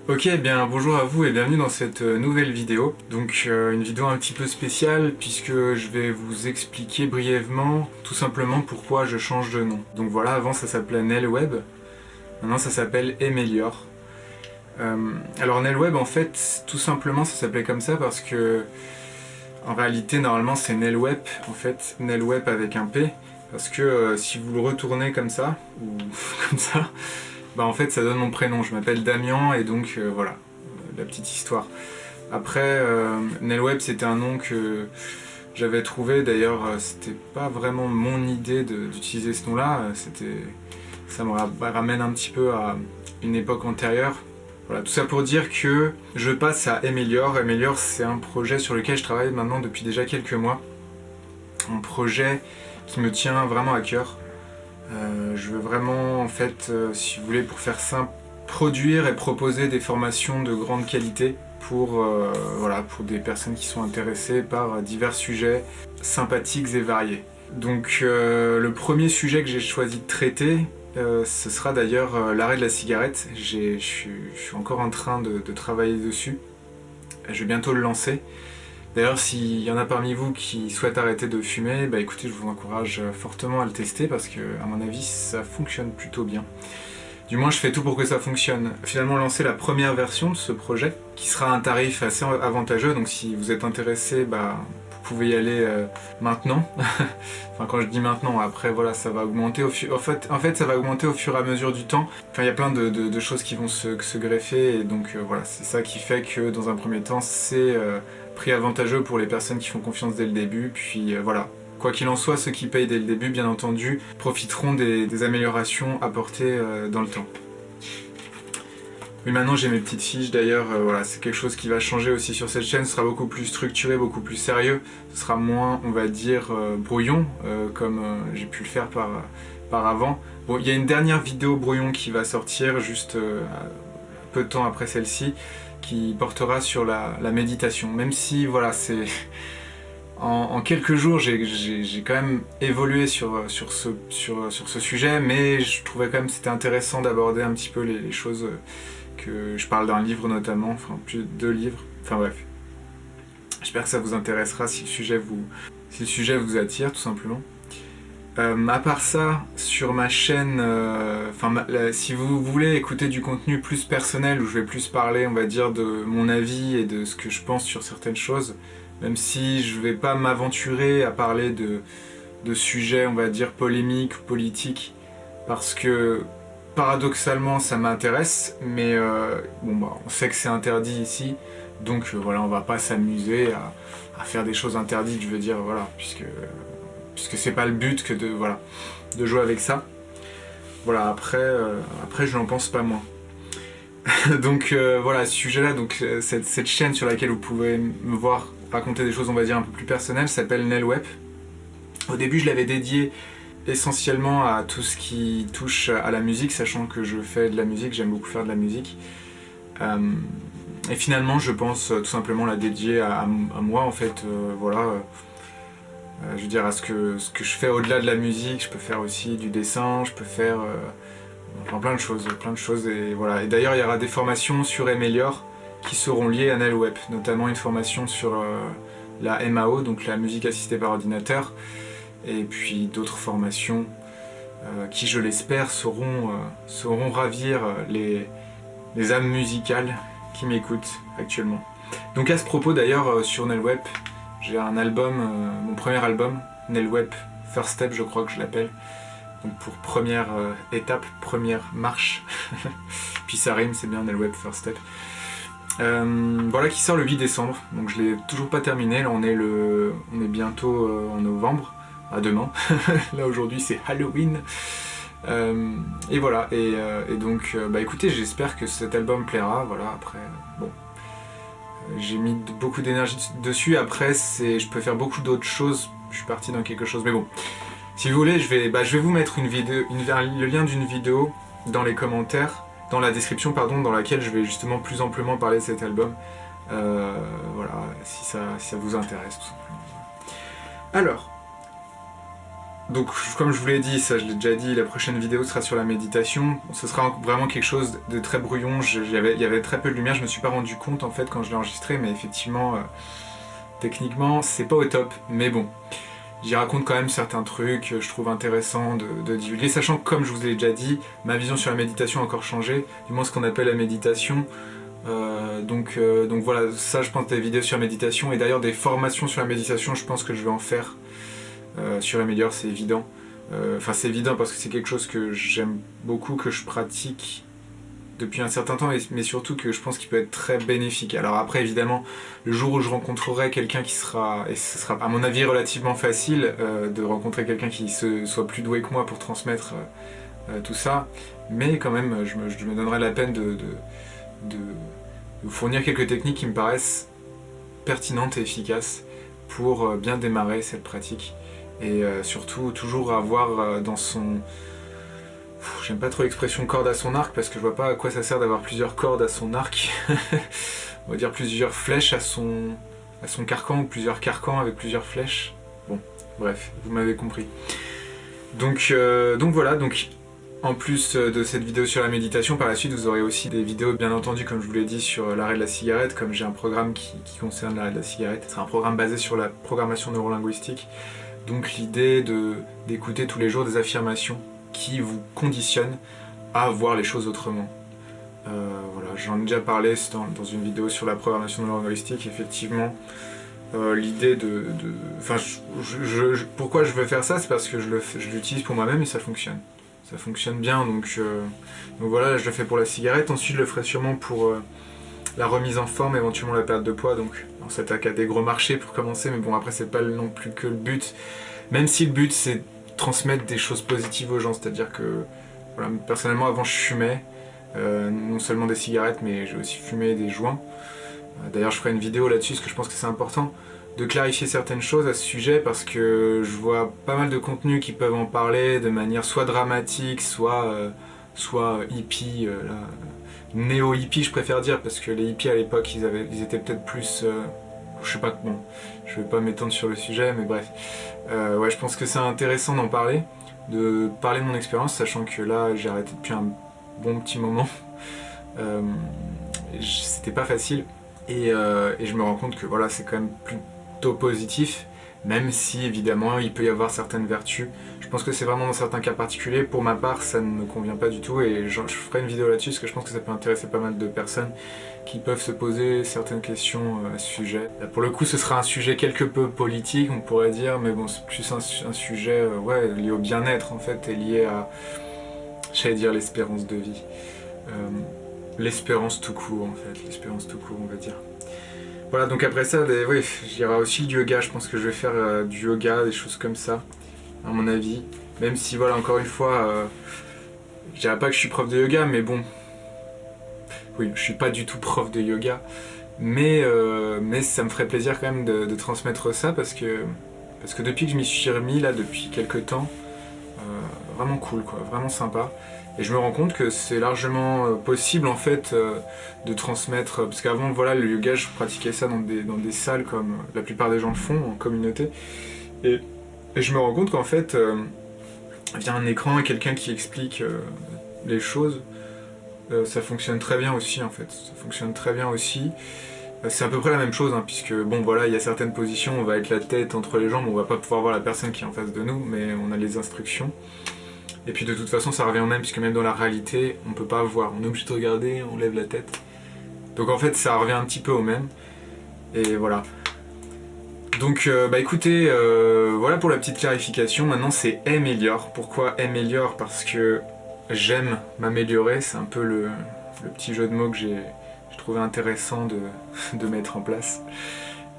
Ok, bien bonjour à vous et bienvenue dans cette nouvelle vidéo. Donc une vidéo un petit peu spéciale puisque je vais vous expliquer brièvement tout simplement pourquoi je change de nom. Donc voilà, avant ça s'appelait NelWeb, maintenant ça s'appelle Emelior. Alors NelWeb en fait, tout simplement ça s'appelait comme ça parce que en réalité normalement c'est NelWeb, en fait NelWeb avec un P, parce que si vous le retournez comme ça, ou comme ça, bah en fait ça donne mon prénom, je m'appelle Damien et donc voilà, la petite histoire. Après, NelWeb c'était un nom que j'avais trouvé, d'ailleurs c'était pas vraiment mon idée d'utiliser ce nom-là, ça me ramène un petit peu à une époque antérieure. Voilà, tout ça pour dire que je passe à Emelior. Emelior c'est un projet sur lequel je travaille maintenant depuis déjà quelques mois. Un projet qui me tient vraiment à cœur. Je veux vraiment, en fait, si vous voulez, pour faire simple, produire et proposer des formations de grande qualité voilà, pour des personnes qui sont intéressées par divers sujets sympathiques et variés. Donc le premier sujet que j'ai choisi de traiter, ce sera d'ailleurs l'arrêt de la cigarette. Je suis encore en train de travailler dessus. Je vais bientôt le lancer. D'ailleurs, s'il y en a parmi vous qui souhaitent arrêter de fumer, bah écoutez, je vous encourage fortement à le tester parce que, à mon avis, ça fonctionne plutôt bien. Du moins, je fais tout pour que ça fonctionne. Finalement, lancer la première version de ce projet, qui sera à un tarif assez avantageux. Donc, si vous êtes intéressé, bah, vous pouvez y aller maintenant. Enfin, quand je dis maintenant, après, voilà, ça va augmenter en fait, ça va augmenter au fur et à mesure du temps. Enfin, il y a plein de choses qui vont se greffer, et donc voilà, c'est ça qui fait que, dans un premier temps, c'est prix avantageux pour les personnes qui font confiance dès le début. Puis voilà. Quoi qu'il en soit, ceux qui payent dès le début, bien entendu, profiteront des améliorations apportées dans le temps. Oui, maintenant j'ai mes petites fiches, d'ailleurs, voilà, c'est quelque chose qui va changer aussi sur cette chaîne, ce sera beaucoup plus structuré, beaucoup plus sérieux, ce sera moins, on va dire, brouillon, comme j'ai pu le faire par avant. Bon, il y a une dernière vidéo brouillon qui va sortir, juste peu de temps après celle-ci, qui portera sur la méditation, même si, voilà, c'est... En quelques jours, j'ai quand même évolué sur ce sujet, mais je trouvais quand même que c'était intéressant d'aborder un petit peu les choses que je parle d'un livre notamment, enfin plus de 2 livres, enfin bref. J'espère que ça vous intéressera si le sujet vous attire, tout simplement. À part ça, sur ma chaîne, si vous voulez écouter du contenu plus personnel, où je vais plus parler, on va dire, de mon avis et de ce que je pense sur certaines choses, même si je vais pas m'aventurer à parler de sujets, on va dire, polémiques ou politiques, parce que paradoxalement ça m'intéresse, mais bon, bah, on sait que c'est interdit ici, donc voilà, on va pas s'amuser à faire des choses interdites, je veux dire, voilà, puisque c'est pas le but que voilà, de jouer avec ça. Voilà, après je n'en pense pas moins. Donc voilà, ce sujet-là, donc cette chaîne sur laquelle vous pouvez me voir raconter des choses, on va dire, un peu plus personnelles, s'appelle NelWeb. Au début, je l'avais dédié essentiellement à tout ce qui touche à la musique, sachant que je fais de la musique, j'aime beaucoup faire de la musique. Et finalement, je pense tout simplement la dédier à moi, en fait, voilà. Je veux dire, à ce que je fais au-delà de la musique, je peux faire aussi du dessin, je peux faire enfin, plein de choses, et voilà. Et d'ailleurs, il y aura des formations sur Emelior qui seront liées à NelWeb, notamment une formation sur la MAO, donc la musique assistée par ordinateur, et puis d'autres formations qui, je l'espère, sauront ravir les âmes musicales qui m'écoutent actuellement. Donc à ce propos, d'ailleurs, sur NelWeb, j'ai un album, mon premier album, NelWeb First Step, je crois que je l'appelle. Donc pour première étape, première marche, puis ça rime, c'est bien, NelWeb First Step. Voilà, qui sort le 8 décembre, donc je l'ai toujours pas terminé, là on est bientôt en novembre, à demain, là aujourd'hui c'est Halloween. Et voilà, et donc bah écoutez, j'espère que cet album plaira, voilà, après, bon, j'ai mis beaucoup d'énergie dessus, après je peux faire beaucoup d'autres choses, je suis parti dans quelque chose, mais bon. Si vous voulez, je vais vous mettre le lien d'une vidéo dans les commentaires, dans la description, pardon, dans laquelle je vais justement plus amplement parler de cet album. Voilà, si ça vous intéresse, tout simplement. Alors, Donc comme je vous l'ai dit, ça je l'ai déjà dit, la prochaine vidéo sera sur la méditation. Ce sera vraiment quelque chose de très brouillon, il y avait très peu de lumière, je me suis pas rendu compte en fait quand je l'ai enregistré, mais effectivement, techniquement, c'est pas au top, mais bon. J'y raconte quand même certains trucs, je trouve intéressant de divulguer, sachant que comme je vous l'ai déjà dit, ma vision sur la méditation a encore changé, du moins ce qu'on appelle la méditation. Donc voilà, ça je pense des vidéos sur la méditation, et d'ailleurs des formations sur la méditation, je pense que je vais en faire. Sur Améliore, c'est évident. Enfin, c'est évident parce que c'est quelque chose que j'aime beaucoup, que je pratique depuis un certain temps, mais surtout que je pense qu'il peut être très bénéfique. Alors après, évidemment, le jour où je rencontrerai quelqu'un qui sera, et ce sera à mon avis relativement facile de rencontrer quelqu'un qui soit plus doué que moi pour transmettre tout ça, mais quand même, je me donnerai la peine de vous fournir quelques techniques qui me paraissent pertinentes et efficaces pour bien démarrer cette pratique. Et surtout toujours avoir dans son... J'aime pas trop l'expression corde à son arc parce que je vois pas à quoi ça sert d'avoir plusieurs cordes à son arc. On va dire plusieurs flèches à son carcan, ou plusieurs carcans avec plusieurs flèches. Bon, bref, vous m'avez compris. Donc voilà, donc en plus de cette vidéo sur la méditation, par la suite vous aurez aussi des vidéos bien entendu comme je vous l'ai dit sur l'arrêt de la cigarette, comme j'ai un programme qui concerne l'arrêt de la cigarette. C'est un programme basé sur la programmation neurolinguistique. Donc l'idée d'écouter tous les jours des affirmations qui vous conditionnent à voir les choses autrement. Voilà, j'en ai déjà parlé dans une vidéo sur la programmation neurolinguistique, effectivement. L'idée Enfin, pourquoi je veux faire ça, c'est parce que je l'utilise pour moi-même et ça fonctionne. Ça fonctionne bien, donc voilà, je le fais pour la cigarette, ensuite je le ferai sûrement pour la remise en forme, éventuellement la perte de poids, donc on s'attaque à des gros marchés pour commencer, mais bon après c'est pas non plus que le but, même si le but c'est de transmettre des choses positives aux gens, c'est-à-dire que voilà, personnellement avant je fumais, non seulement des cigarettes mais j'ai aussi fumé des joints, d'ailleurs je ferai une vidéo là-dessus parce que je pense que c'est important de clarifier certaines choses à ce sujet parce que je vois pas mal de contenus qui peuvent en parler de manière soit dramatique, soit hippie, néo-hippie je préfère dire, parce que les hippies à l'époque ils étaient peut-être plus... je sais pas, bon, je vais pas m'étendre sur le sujet, mais bref. Ouais, je pense que c'est intéressant d'en parler, de parler de mon expérience, sachant que là j'ai arrêté depuis un bon petit moment. C'était pas facile, et je me rends compte que voilà, c'est quand même plutôt positif, même si évidemment il peut y avoir certaines vertus. Je pense que c'est vraiment dans certains cas particuliers. Pour ma part, ça ne me convient pas du tout et je ferai une vidéo là-dessus parce que je pense que ça peut intéresser pas mal de personnes qui peuvent se poser certaines questions à ce sujet. Là, pour le coup, ce sera un sujet quelque peu politique, on pourrait dire, mais bon, c'est plus un sujet ouais, lié au bien-être en fait et lié à, j'allais dire, l'espérance de vie. L'espérance tout court en fait, l'espérance tout court on va dire. Voilà, donc après ça, oui, j'irai aussi du yoga, je pense que je vais faire du yoga, des choses comme ça, à mon avis. Même si, voilà, encore une fois, je dirais pas que je suis prof de yoga, mais bon, oui, je suis pas du tout prof de yoga, mais ça me ferait plaisir quand même de transmettre ça, parce que depuis que je m'y suis remis, là, depuis quelques temps, vraiment cool, quoi, vraiment sympa. Et je me rends compte que c'est largement possible en fait de transmettre, parce qu'avant voilà le yoga je pratiquais ça dans des salles comme la plupart des gens le font en communauté, et je me rends compte qu'en fait via un écran et quelqu'un qui explique les choses, ça fonctionne très bien aussi en fait, ça fonctionne très bien aussi. C'est à peu près la même chose, hein, puisque bon voilà, il y a certaines positions, on va être la tête entre les jambes, on va pas pouvoir voir la personne qui est en face de nous, mais on a les instructions. Et puis de toute façon ça revient au même, puisque même dans la réalité on peut pas voir, on est obligé de regarder, on lève la tête. Donc en fait ça revient un petit peu au même, et voilà. Donc bah écoutez, voilà pour la petite clarification, maintenant c'est améliore. Pourquoi améliore? Parce que j'aime m'améliorer, c'est un peu le petit jeu de mots que j'ai trouvé intéressant de mettre en place,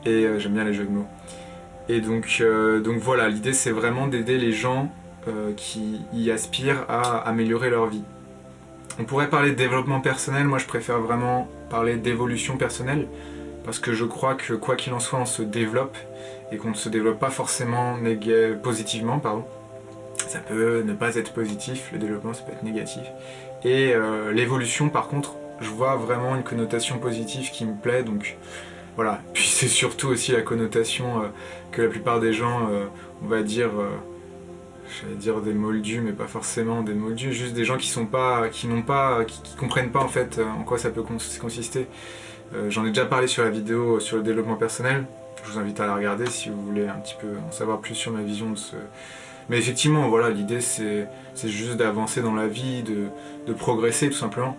et j'aime bien les jeux de mots. Et donc voilà, l'idée c'est vraiment d'aider les gens qui y aspirent à améliorer leur vie. On pourrait parler de développement personnel, moi je préfère vraiment parler d'évolution personnelle, parce que je crois que quoi qu'il en soit on se développe, et qu'on ne se développe pas forcément positivement, pardon. Ça peut ne pas être positif, le développement ça peut être négatif. Et l'évolution par contre, je vois vraiment une connotation positive qui me plaît, donc voilà. Puis c'est surtout aussi la connotation que la plupart des gens, on va dire, j'allais dire des moldus, mais pas forcément des moldus, juste des gens qui comprennent pas en fait en quoi ça peut consister. J'en ai déjà parlé sur la vidéo sur le développement personnel, je vous invite à la regarder si vous voulez un petit peu en savoir plus sur ma vision de ce... Mais effectivement, voilà, l'idée c'est juste d'avancer dans la vie, de progresser tout simplement.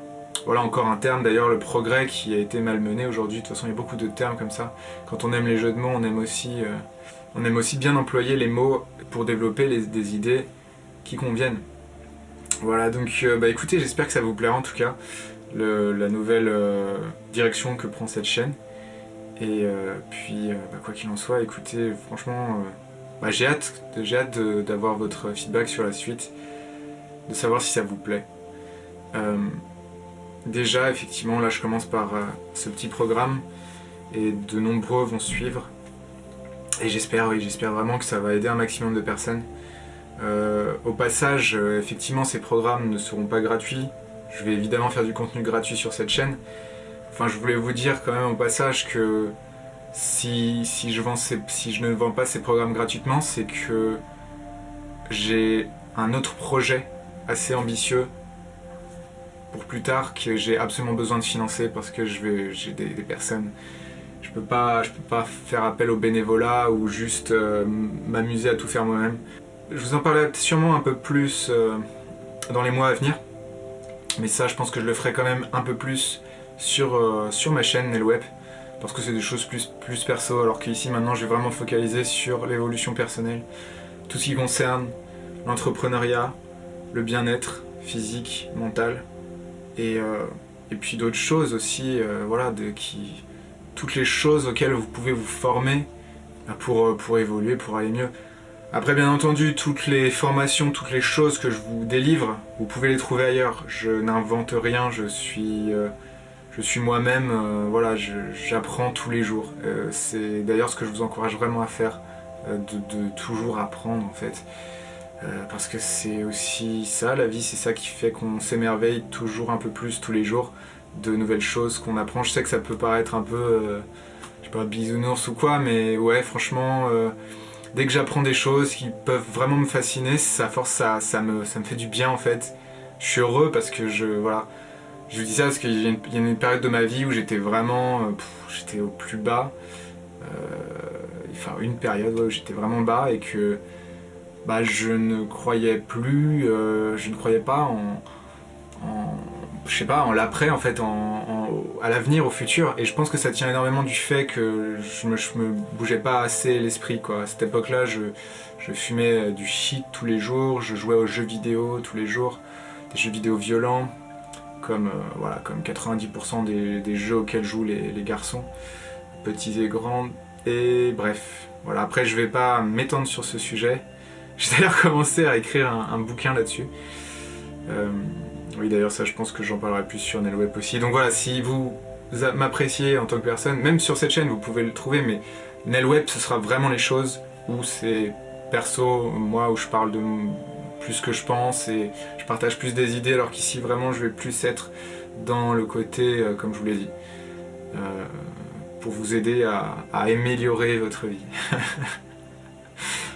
Voilà encore un terme d'ailleurs, le progrès, qui a été malmené aujourd'hui. De toute façon, il y a beaucoup de termes comme ça. Quand on aime les jeux de mots, on aime aussi bien employer les mots pour développer des idées qui conviennent. Voilà, donc bah écoutez, j'espère que ça vous plaira en tout cas, la nouvelle direction que prend cette chaîne. Et puis, bah, quoi qu'il en soit, écoutez, franchement, bah, j'ai hâte d'avoir votre feedback sur la suite, de savoir si ça vous plaît. Déjà, effectivement, là je commence par ce petit programme, et de nombreux vont suivre. Et j'espère vraiment que ça va aider un maximum de personnes. Au passage, effectivement, ces programmes ne seront pas gratuits. Je vais évidemment faire du contenu gratuit sur cette chaîne. Enfin, je voulais vous dire quand même au passage que si je ne vends pas ces programmes gratuitement, c'est que j'ai un autre projet assez ambitieux pour plus tard que j'ai absolument besoin de financer, parce que j'ai des personnes. Je peux pas faire appel au bénévolat ou juste m'amuser à tout faire moi-même. Je vous en parlerai sûrement un peu plus dans les mois à venir, mais ça je pense que je le ferai quand même un peu plus sur ma chaîne NelWeb, parce que c'est des choses plus perso, alors qu'ici maintenant je vais vraiment focaliser sur l'évolution personnelle, tout ce qui concerne l'entrepreneuriat, le bien-être physique, mental, et puis d'autres choses aussi, voilà, toutes les choses auxquelles vous pouvez vous former pour évoluer, pour aller mieux. Après, bien entendu, toutes les formations, toutes les choses que je vous délivre, vous pouvez les trouver ailleurs. Je n'invente rien, je suis moi-même, voilà, j'apprends tous les jours. C'est d'ailleurs ce que je vous encourage vraiment à faire, de toujours apprendre en fait. Parce que c'est aussi ça, la vie, c'est ça qui fait qu'on s'émerveille toujours un peu plus tous les jours de nouvelles choses qu'on apprend. Je sais que ça peut paraître un peu, je sais pas, bisounours ou quoi, mais ouais, franchement, dès que j'apprends des choses qui peuvent vraiment me fasciner, ça me fait du bien en fait. Je suis heureux parce que voilà, je vous dis ça parce qu'il y a une période de ma vie où j'étais vraiment, j'étais au plus bas, enfin une période où j'étais vraiment bas, et que bah, je ne croyais pas je sais pas, en l'après en fait, à l'avenir, au futur. Et je pense que ça tient énormément du fait que je me bougeais pas assez l'esprit quoi. À cette époque-là, je fumais du shit tous les jours, je jouais aux jeux vidéo tous les jours, des jeux vidéo violents, comme, voilà, comme 90% des jeux auxquels jouent les garçons, petits et grands. Et bref, voilà, après je vais pas m'étendre sur ce sujet. J'ai d'ailleurs commencé à écrire un bouquin là-dessus. Oui, d'ailleurs, ça, je pense que j'en parlerai plus sur NelWeb aussi. Donc voilà, si vous m'appréciez en tant que personne, même sur cette chaîne, vous pouvez le trouver, mais NelWeb, ce sera vraiment les choses où c'est perso, moi, où je parle de plus ce que je pense et je partage plus des idées, alors qu'ici, vraiment, je vais plus être dans le côté, comme je vous l'ai dit, pour vous aider à améliorer votre vie.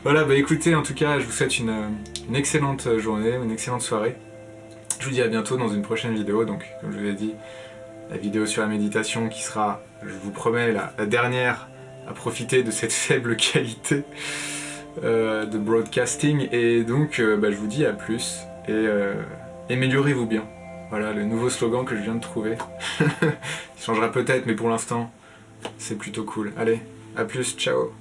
Voilà, bah écoutez, en tout cas, je vous souhaite une excellente journée, une excellente soirée. Je vous dis à bientôt dans une prochaine vidéo. Donc, comme je vous ai dit, la vidéo sur la méditation qui sera, je vous promets, la dernière à profiter de cette faible qualité de broadcasting. Et donc, bah, je vous dis à plus, et améliorez-vous bien. Voilà, le nouveau slogan que je viens de trouver. Il changera peut-être, mais pour l'instant, c'est plutôt cool. Allez, à plus, ciao.